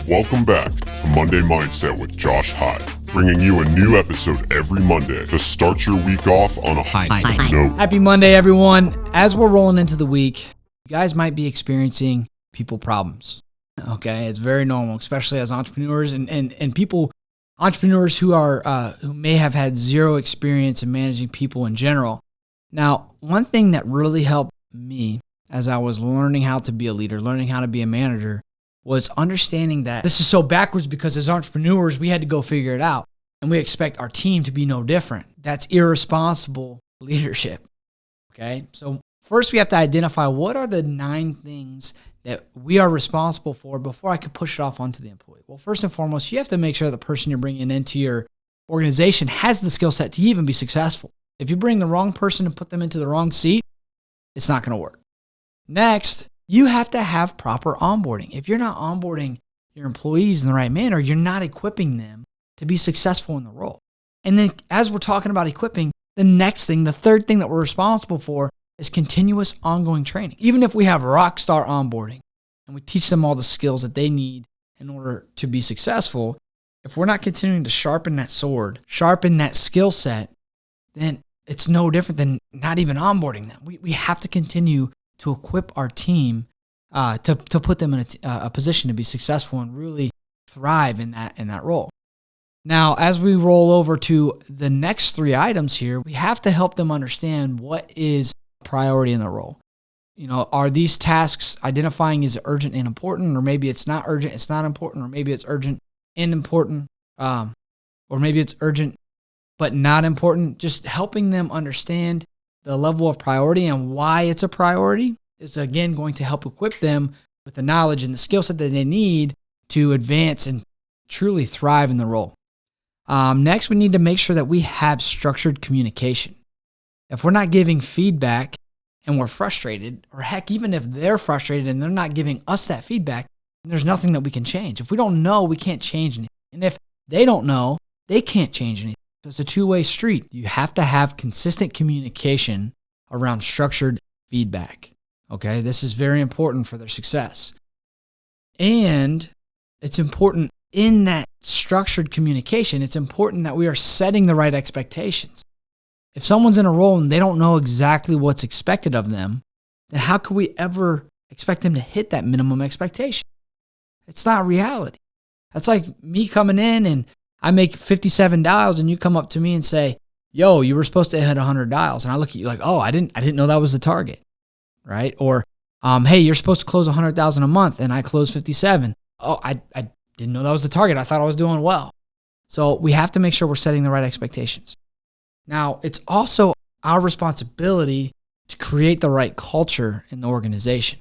Welcome back to Monday Mindset with Josh Hyde, bringing you a new episode every Monday to start your week off on a high note. Happy Monday, everyone. As we're rolling into the week, you guys might be experiencing people problems. Okay, it's very normal, especially as entrepreneurs and people, entrepreneurs who may have had zero experience in managing people in general. Now, one thing that really helped me as I was learning how to be a leader, learning how to be a manager, was understanding that this is so backwards because as entrepreneurs, we had to go figure it out. And we expect our team to be no different. That's irresponsible leadership. Okay. So first we have to identify what are the 9 things that we are responsible for before I could push it off onto the employee. Well, first and foremost, you have to make sure the person you're bringing into your organization has the skill set to even be successful. If you bring the wrong person and put them into the wrong seat, it's not going to work. Next, you have to have proper onboarding. If you're not onboarding your employees in the right manner, you're not equipping them to be successful in the role. And then as we're talking about equipping, the next thing, the third thing that we're responsible for is continuous ongoing training. Even if we have rock star onboarding and we teach them all the skills that they need in order to be successful, if we're not continuing to sharpen that sword, sharpen that skill set, then it's no different than not even onboarding them. We have to continue to equip our team to put them in a position to be successful and really thrive in that role. Now, as we roll over to the next 3 items here, we have to help them understand what is priority in the role. You know, are these tasks identifying is it urgent and important, or maybe it's not urgent, it's not important, or maybe it's urgent and important, or maybe it's urgent but not important. Just helping them understand the level of priority and why it's a priority is, again, going to help equip them with the knowledge and the skill set that they need to advance and truly thrive in the role. Next, we need to make sure that we have structured communication. If we're not giving feedback and we're frustrated, or heck, even if they're frustrated and they're not giving us that feedback, there's nothing that we can change. If we don't know, we can't change anything. And if they don't know, they can't change anything. So it's a two-way street. You have to have consistent communication around structured feedback. Okay, this is very important for their success. And it's important in that structured communication, it's important that we are setting the right expectations. If someone's in a role and they don't know exactly what's expected of them, then how could we ever expect them to hit that minimum expectation? It's not reality. That's like me coming in and I make 57 dials and you come up to me and say, yo, you were supposed to hit 100 dials. And I look at you like, oh, I didn't know that was the target, right? Or, hey, you're supposed to close 100,000 a month and I closed 57. Oh, I didn't know that was the target. I thought I was doing well. So we have to make sure we're setting the right expectations. Now, it's also our responsibility to create the right culture in the organization,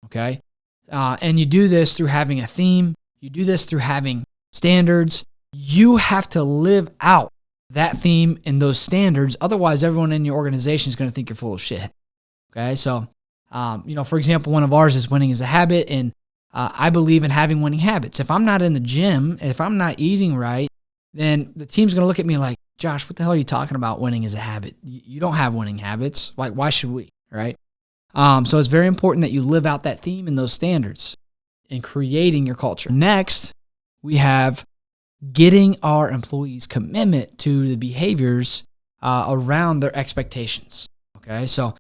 okay? And you do this through having a theme. You do this through having standards. You have to live out that theme and those standards. Otherwise, everyone in your organization is going to think you're full of shit. Okay. So, for example, one of ours is winning is a habit. And I believe in having winning habits. If I'm not in the gym, if I'm not eating right, then the team's going to look at me like, Josh, what the hell are you talking about? Winning is a habit. You don't have winning habits. Why should we? Right. So it's very important that you live out that theme and those standards in creating your culture. Next, we have getting our employees' commitment to the behaviors around their expectations. Okay, so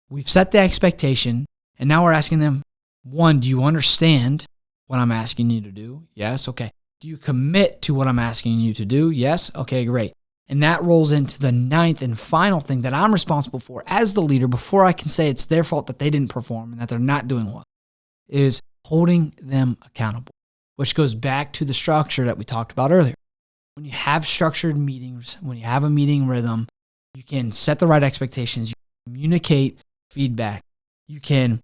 we've set the expectation, and now we're asking them, 1, do you understand what I'm asking you to do? Yes, okay. Do you commit to what I'm asking you to do? Yes, okay, great. And that rolls into the 9th and final thing that I'm responsible for as the leader before I can say it's their fault that they didn't perform and that they're not doing well, is holding them accountable. Which goes back to the structure that we talked about earlier. When you have structured meetings, when you have a meeting rhythm, you can set the right expectations, you can communicate feedback, you can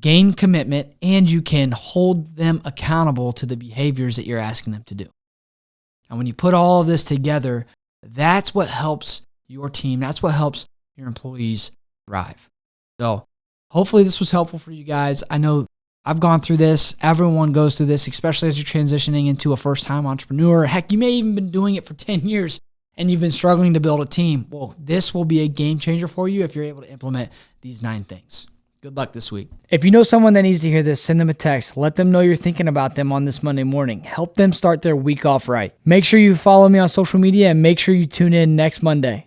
gain commitment, and you can hold them accountable to the behaviors that you're asking them to do. And when you put all of this together, that's what helps your team, that's what helps your employees thrive. So hopefully this was helpful for you guys. I know I've gone through this. Everyone goes through this, especially as you're transitioning into a first-time entrepreneur. Heck, you may even been doing it for 10 years and you've been struggling to build a team. Well, this will be a game changer for you if you're able to implement these 9 things. Good luck this week. If you know someone that needs to hear this, send them a text. Let them know you're thinking about them on this Monday morning. Help them start their week off right. Make sure you follow me on social media and make sure you tune in next Monday.